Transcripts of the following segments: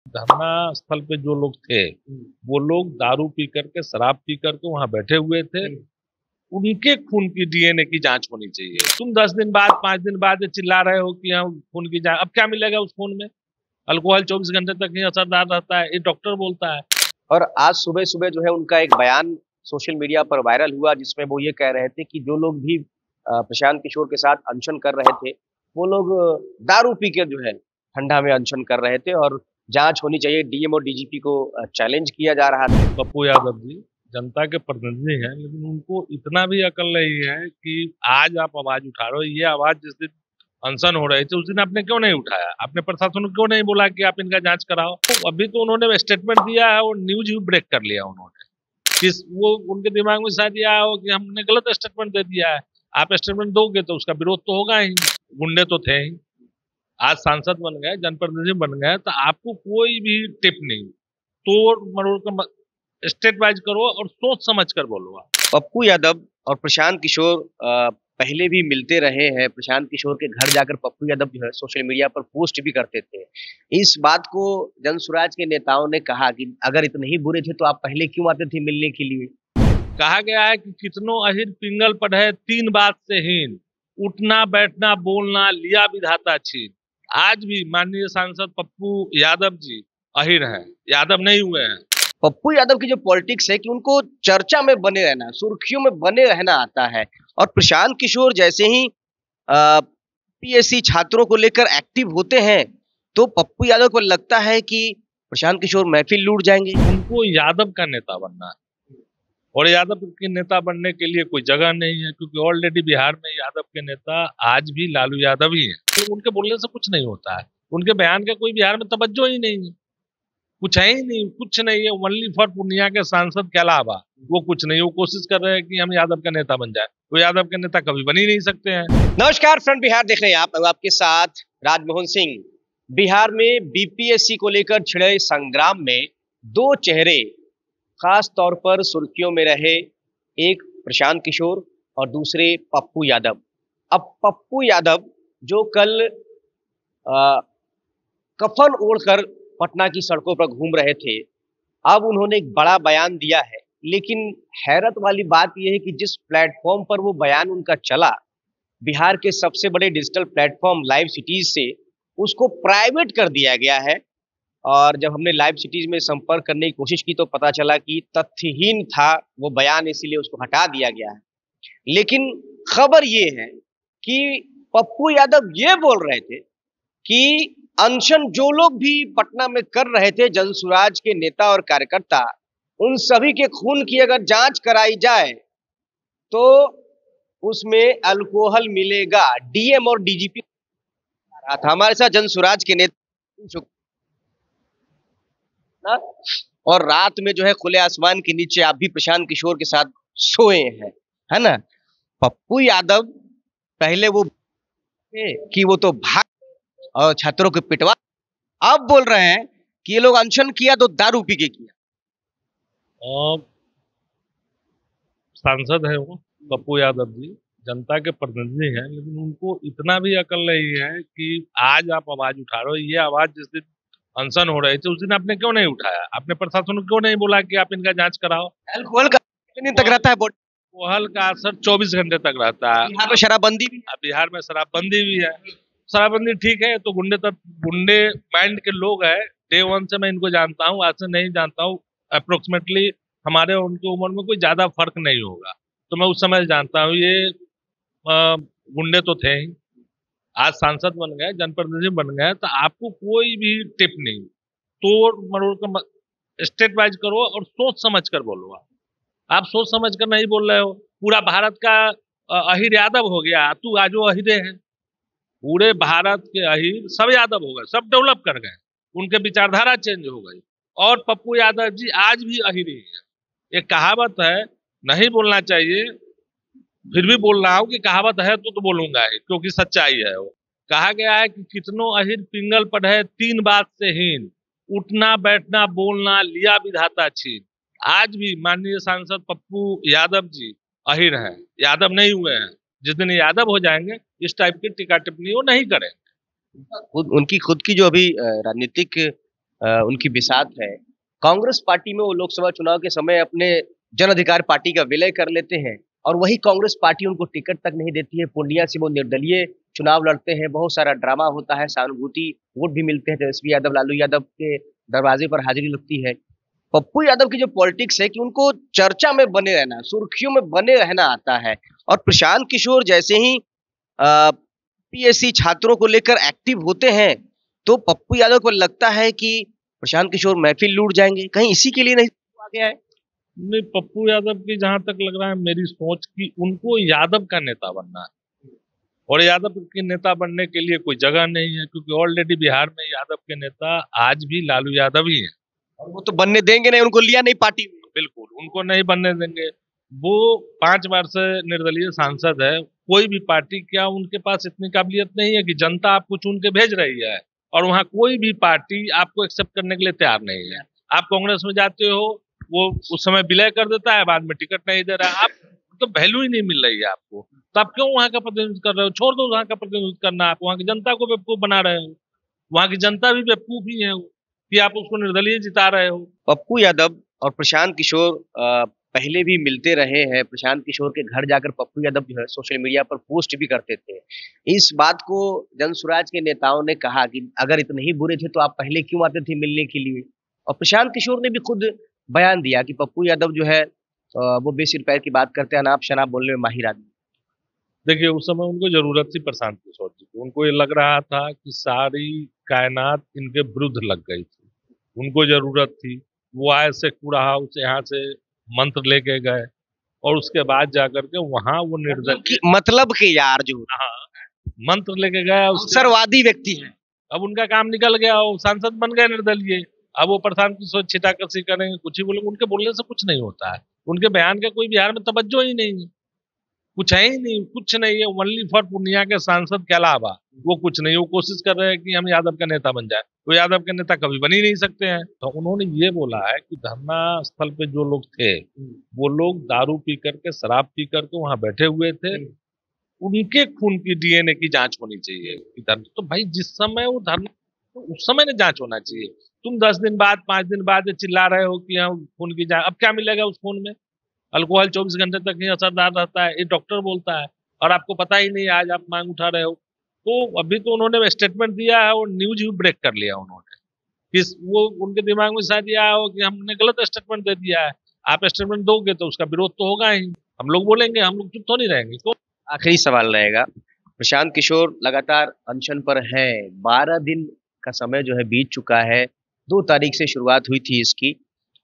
धरना स्थल पे जो लोग थे वो लोग दारू पी करके शराब पी करके वहां बैठे हुए थे। उनके खून की डीएनए की जांच होनी चाहिए। तुम 10 दिन बाद 5 दिन बाद ये चिल्ला रहे हो कि हम खून की जांच, अब क्या मिलेगा उस खून में? अल्कोहल 24 घंटे तक ही असरदार रहता है, ये डॉक्टर बोलता है। और आज सुबह सुबह जो है उनका एक बयान सोशल मीडिया पर वायरल हुआ, जिसमें वो ये कह रहे थे कि जो लोग भी प्रशांत किशोर के साथ अनशन कर रहे थे, वो लोग दारू पी के जो है ठंडा में अनशन कर रहे थे और जांच होनी चाहिए। डीएम और डीजीपी को चैलेंज किया जा रहा था। पप्पू यादव जी जनता के प्रतिनिधि हैं, लेकिन उनको इतना भी अकल नहीं है कि आज आप आवाज उठा रहे हो। ये आवाज जिस दिन अनशन हो रहे थे उस दिन आपने क्यों नहीं उठाया? आपने प्रशासन को क्यों नहीं बोला कि आप इनका जांच कराओ? तो अभी तो उन्होंने स्टेटमेंट दिया है और न्यूज भी ब्रेक कर लिया उन्होंने। किस वो उनके दिमाग में शायद ये आया हो कि हमने गलत स्टेटमेंट दे दिया है। आप स्टेटमेंट दोगे तो उसका विरोध तो होगा ही। गुंडे तो थे ही, आज सांसद बन गए, जनप्रतिनिधि बन गए, तो आपको कोई भी टिप नहीं, तोड़ मरोड़ कर स्टेट वाइज करो और सोच समझ कर बोलो आप। पप्पू यादव और प्रशांत किशोर पहले भी मिलते रहे हैं। प्रशांत किशोर के घर जाकर पप्पू यादव जो है सोशल मीडिया पर पोस्ट भी करते थे। इस बात को जन स्वराज के नेताओं ने कहा कि अगर इतने ही बुरे थे तो आप पहले क्यों आते थे मिलने के लिए। कहा गया है कि कितनों अहिर पिंगल पढ़े, तीन बात से हीन, उठना बैठना बोलना लिया विधाता छीन। आज भी माननीय सांसद पप्पू यादव जी अहिर हैं, यादव नहीं हुए हैं। पप्पू यादव की जो पॉलिटिक्स है कि उनको चर्चा में बने रहना, सुर्खियों में बने रहना आता है। और प्रशांत किशोर जैसे ही पीएससी छात्रों को लेकर एक्टिव होते हैं तो पप्पू यादव को लगता है कि प्रशांत किशोर महफिल लूट जाएंगे। उनको यादव का नेता बनना है और यादव के नेता बनने के लिए कोई जगह नहीं है, क्योंकि ऑलरेडी बिहार में यादव के नेता आज भी लालू यादव ही हैं। तो उनके बोलने से कुछ नहीं होता है, उनके बयान का कोई बिहार में तवज्जो ही नहीं है, कुछ है ही नहीं, कुछ नहीं है। ओनली फॉर पूर्णिया के सांसद के अलावा वो कुछ नहीं। वो कोशिश कर रहे हैं कि हम यादव का नेता बन जाए, वो यादव के नेता कभी बन ही नहीं सकते हैं। नमस्कार, फ्रंट बिहार देख रहे हैं आप, आपके साथ राजमोहन सिंह। बिहार में बीपीएससी को लेकर छिड़े संग्राम में दो चेहरे खास तौर पर सुर्खियों में रहे, एक प्रशांत किशोर और दूसरे पप्पू यादव। अब पप्पू यादव जो कल कफन ओढ़कर पटना की सड़कों पर घूम रहे थे, अब उन्होंने एक बड़ा बयान दिया है। लेकिन हैरत वाली बात यह है कि जिस प्लेटफॉर्म पर वो बयान उनका चला, बिहार के सबसे बड़े डिजिटल प्लेटफॉर्म लाइव सिटीज से उसको प्राइवेट कर दिया गया है। और जब हमने लाइव सिटीज में संपर्क करने की कोशिश की तो पता चला कि तथ्यहीन था वो बयान, इसीलिए उसको हटा दिया गया है। लेकिन खबर ये है कि पप्पू यादव ये बोल रहे थे कि अनशन जो लोग भी पटना में कर रहे थे, जनसुराज के नेता और कार्यकर्ता, उन सभी के खून की अगर जांच कराई जाए तो उसमें अल्कोहल मिलेगा। डीएम और डीजीपी रहा था हमारे साथ जनसुराज के नेता, और रात में जो है खुले आसमान के नीचे आप भी प्रशांत किशोर के साथ सोए हैं, है ना। पप्पू यादव पहले वो कि वो तो भाग और छात्रों को पिटवा, अब बोल रहे हैं कि ये लोग अनशन किया तो दारू पी के किया। और सांसद है वो पप्पू यादव जी, जनता के प्रतिनिधि हैं, लेकिन उनको इतना भी अकल नहीं है कि आज आप आवाज उठा रहे हो। ये आवाज जिस दिन अनशन हो रहे थे उस दिन आपने क्यों नहीं उठाया? आपने प्रशासन को क्यों नहीं बोला कि आप इनका जांच कराओ? अल्कोहल का कितने दिन तक रहता है बॉडी? कोहल का असर 24 घंटे तक रहता है। बिहार में शराबबंदी भी, बिहार में शराबबंदी भी है। शराबबंदी ठीक है, तो गुंडे तक गुंडे माइंड के लोग हैं। डे वन से मैं इनको जानता हूँ, आज से नहीं जानता हूँ। अप्रोक्सीमेटली हमारे और उनकी उम्र में कोई ज्यादा फर्क नहीं होगा, तो मैं उस समय जानता हूँ ये गुंडे तो थे ही। आज सांसद बन गए, जनप्रतिनिधि बन गए, तो आपको कोई भी टिप नहीं, तोड़ मरोड़ कर स्टेट वाइज करो और सोच समझ कर बोलो आप सोच समझ कर नहीं बोल रहे हो। पूरा भारत का अहिर यादव हो गया, तू आजो अहिरे है। पूरे भारत के अहिर सब यादव हो गए, सब डेवलप कर गए, उनके विचारधारा चेंज हो गई। और पप्पू यादव जी आज भी अहिर ही है। एक कहावत है, नहीं बोलना चाहिए, फिर भी बोल रहा हूँ कि कहावत है तो बोलूंगा ही, क्योंकि सच्चाई है वो। कहा गया है कि कितनों अहिर पिंगल पढ़े, तीन बात से हीन, उठना बैठना बोलना लिया विधाता छीन। आज भी माननीय सांसद पप्पू यादव जी अहिर हैं, यादव नहीं हुए हैं। जिस दिन यादव हो जाएंगे इस टाइप की टीका टिप्पणी वो नहीं करेंगे। उनकी खुद की जो अभी राजनीतिक उनकी बिसात है। कांग्रेस पार्टी में वो लोकसभा चुनाव के समय अपने जन अधिकार पार्टी का विलय कर लेते हैं और वही कांग्रेस पार्टी उनको टिकट तक नहीं देती है। पूर्णिया से वो निर्दलीय चुनाव लड़ते हैं, बहुत सारा ड्रामा होता है, सहानुभूति वोट भी मिलते हैं। तेजस्वी यादव, लालू यादव के दरवाजे पर हाजिरी लगती है। पप्पू यादव की जो पॉलिटिक्स है कि उनको चर्चा में बने रहना, सुर्खियों में बने रहना आता है। और प्रशांत किशोर जैसे ही पीएससी छात्रों को लेकर एक्टिव होते हैं तो पप्पू यादव को लगता है कि प्रशांत किशोर महफिल लूट जाएंगे। कहीं इसी के लिए नहीं आ गया है? नहीं, पप्पू यादव की जहां तक लग रहा है मेरी सोच की, उनको यादव का नेता बनना है और यादव के नेता बनने के लिए कोई जगह नहीं है, क्योंकि ऑलरेडी बिहार में यादव के नेता आज भी लालू यादव ही है। और वो तो बनने देंगे नहीं, उनको लिया नहीं पार्टी में। बिल्कुल उनको नहीं बनने देंगे। वो 5 बार से निर्दलीय सांसद है। कोई भी पार्टी, क्या उनके पास इतनी काबिलियत नहीं है कि जनता आपको चुन के भेज रही है और वहां कोई भी पार्टी आपको एक्सेप्ट करने के लिए तैयार नहीं है। आप कांग्रेस में जाते हो, वो उस समय विलय कर देता है, बाद में टिकट नहीं दे रहा है, आप तो वैल्यू ही नहीं मिल रही है आपको, तो आप क्यों वहां का प्रतिनिधित्व कर रहे हो? छोड़ दो वहां का प्रतिनिधित्व करना, आप वहां की जनता को बेवकूफ बना रहे हो। वहां की जनता भी बेवकूफ ही है कि आप उसको निर्दलीय जिता रहे हो। पप्पू यादव और प्रशांत किशोर पहले भी मिलते रहे हैं। प्रशांत किशोर के घर जाकर पप्पू यादव जो है सोशल मीडिया पर पोस्ट भी करते थे। इस बात को जन स्वराज के नेताओं ने कहा कि अगर इतने ही बुरे थे तो आप पहले क्यों आते थे मिलने के लिए। और प्रशांत किशोर ने भी खुद बयान दिया कि पप्पू यादव जो है वो बेसिर पैर की बात करते हैं, अनाप शनाप बोलने में माहिर आदमी। देखिए, उस समय उनको जरूरत थी प्रशांत किशोर जी की। उनको ये लग रहा था कि सारी कायनात इनके विरुद्ध लग गई थी, उनको जरूरत थी। वो आए से कूड़ा हाउस यहाँ से मंत्र लेके गए और उसके बाद जाकर के वहां वो निर्दलीय, मतलब के यार जो हाँ, मंत्र लेके गया। अवसरवादी व्यक्ति है। अब उनका काम निकल गया, वो सांसद बन गए निर्दलीय। अब वो प्रशांत किशोर छिटाकसी करेंगे, कुछ ही बोलेंगे, उनके बोलने से कुछ नहीं होता है। उनके बयान का कोई बिहार में तवज्जो ही नहीं है, कुछ है ही नहीं, कुछ नहीं है। ओनली फॉर पूर्णिया के सांसद के अलावा वो कुछ नहीं। वो कोशिश कर रहे हैं कि हम यादव का नेता बन जाए, वो यादव के नेता कभी बन ही नहीं सकते हैं। तो उन्होंने ये बोला है कि धरना स्थल पे जो लोग थे वो लोग दारू पी करके, शराब पी करके वहां बैठे हुए थे, उनके खून की डीएनए की जांच होनी चाहिए इधर। तो भाई जिस समय वो धरना, तो उस समय ने जांच होना चाहिए। तुम 10 दिन बाद, 5 दिन बाद ये चिल्ला रहे हो कि हम खून की जांच, अब क्या मिलेगा उस खून में? अल्कोहल 24 घंटे तक ही असरदार रहता है, ये डॉक्टर बोलता है, और आपको पता ही नहीं, आज आप मांग उठा रहे हो। तो अभी तो उन्होंने स्टेटमेंट दिया है और न्यूज ही ब्रेक कर लिया उन्होंने। किस वो उनके दिमाग में शायद यह आया हो कि हमने गलत स्टेटमेंट दे दिया है। आप स्टेटमेंट दोगे तो उसका विरोध तो होगा ही, हम लोग बोलेंगे, हम लोग चुप तो नहीं रहेंगे। तो आखिरी सवाल रहेगा, प्रशांत किशोर लगातार अनशन पर है। 12 दिन का समय जो है बीत चुका है। 2 तारीख से शुरुआत हुई थी इसकी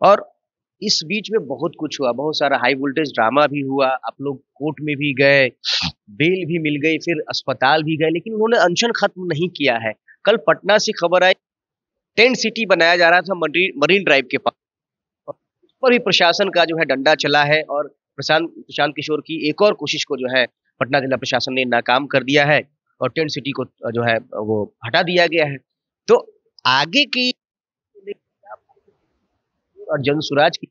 और इस बीच में बहुत कुछ हुआ, बहुत सारा हाई वोल्टेज ड्रामा भी हुआ। आप लोग कोर्ट में भी गए, बेल भी मिल गई, फिर अस्पताल भी गए, लेकिन उन्होंने अनशन खत्म नहीं किया है। कल पटना से खबर आई, टेंट सिटी बनाया जा रहा था मरीन ड्राइव के पास, उस पर भी प्रशासन का जो है डंडा चला है और प्रशांत किशोर की एक और कोशिश को जो है पटना जिला प्रशासन ने नाकाम कर दिया है और टेंट सिटी को जो है वो हटा दिया गया है। तो आगे की और जन सुराज की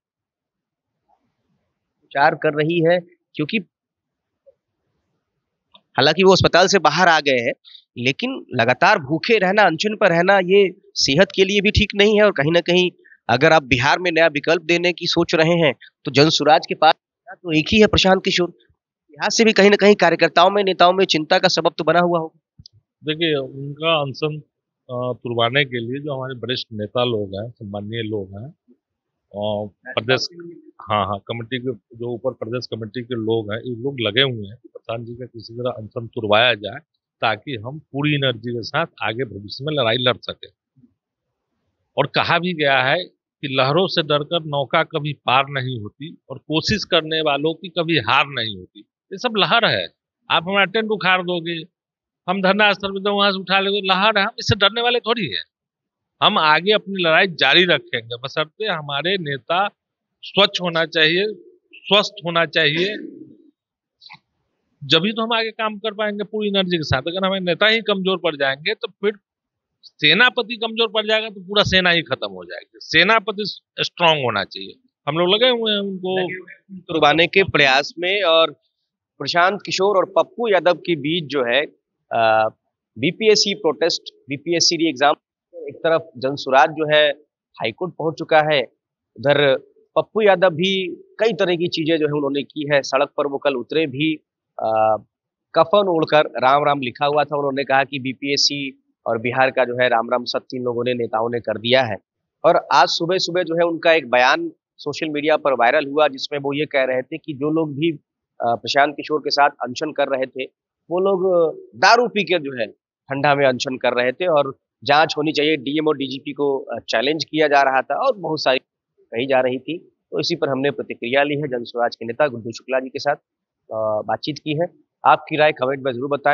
विचार कर रही है, क्योंकि हालांकि वो अस्पताल से बाहर आ गए हैं, लेकिन लगातार भूखे रहना, अनशन पर रहना, ये सेहत के लिए भी ठीक नहीं है। और कहीं ना कहीं अगर आप बिहार में नया विकल्प देने की सोच रहे हैं तो जन सुराज के पास तो एक ही है, प्रशांत किशोर। यहाँ से भी कहीं ना कहीं कार्यकर्ताओं में, नेताओं में चिंता का सबब तो बना हुआ होगा। देखिए, उनका अनशन तुड़वाने के लिए जो हमारे वरिष्ठ नेता लोग हैं, सम्मानीय लोग हैं, और प्रदेश, हाँ हाँ, कमेटी के जो ऊपर प्रदेश कमेटी के लोग हैं, ये लोग लगे हुए हैं कि प्रधान जी का किसी तरह अनशन तुड़वाया जाए, ताकि हम पूरी एनर्जी के साथ आगे भविष्य में लड़ाई लड़ सके। और कहा भी गया है कि लहरों से डरकर नौका कभी पार नहीं होती और कोशिश करने वालों की कभी हार नहीं होती। ये सब लहर है। आप हमारा टेंट उखाड़ दोगे, हम धरना स्थल पे तो वहां से उठा लेंगे, लहर है, हम इससे डरने वाले थोड़ी है। हम आगे अपनी लड़ाई जारी रखेंगे, बशर्ते हमारे नेता स्वच्छ होना चाहिए, स्वस्थ होना चाहिए, जब ही तो हम आगे काम कर पाएंगे पूरी एनर्जी के साथ। अगर हमारे नेता ही कमजोर पड़ जाएंगे तो फिर सेनापति कमजोर पड़ जाएगा तो पूरा सेना ही खत्म हो जाएगी। सेनापति स्ट्रांग होना चाहिए। हम लोग लगे हुए हैं उनको तुड़वाने के प्रयास में। और प्रशांत किशोर और पप्पू यादव के बीच जो है बीपीएससी प्रोटेस्ट, बीपीएससी री एग्जाम एक तरफ जनसुराज जो है हाईकोर्ट पहुंच चुका है, उधर पप्पू यादव भी कई तरह की चीजें जो है उन्होंने की है। सड़क पर वो कल उतरे भी, कफन ओढ़कर राम राम लिखा हुआ था। उन्होंने कहा कि बीपीएससी और बिहार का जो है राम राम सत्य इन लोगों ने, नेताओं ने कर दिया है। और आज सुबह सुबह जो है उनका एक बयान सोशल मीडिया पर वायरल हुआ, जिसमें वो ये कह रहे थे कि जो लोग भी प्रशांत किशोर के साथ अनशन कर रहे थे, वो लोग दारू पी के जो है ठंडा में अनशन कर रहे थे और जांच होनी चाहिए। डीएम और डीजीपी को चैलेंज किया जा रहा था और बहुत सारी कही जा रही थी। तो इसी पर हमने प्रतिक्रिया ली है, जनस्वराज के नेता गुड्डू शुक्ला जी के साथ बातचीत की है। आपकी राय कमेंट में जरूर बताएं।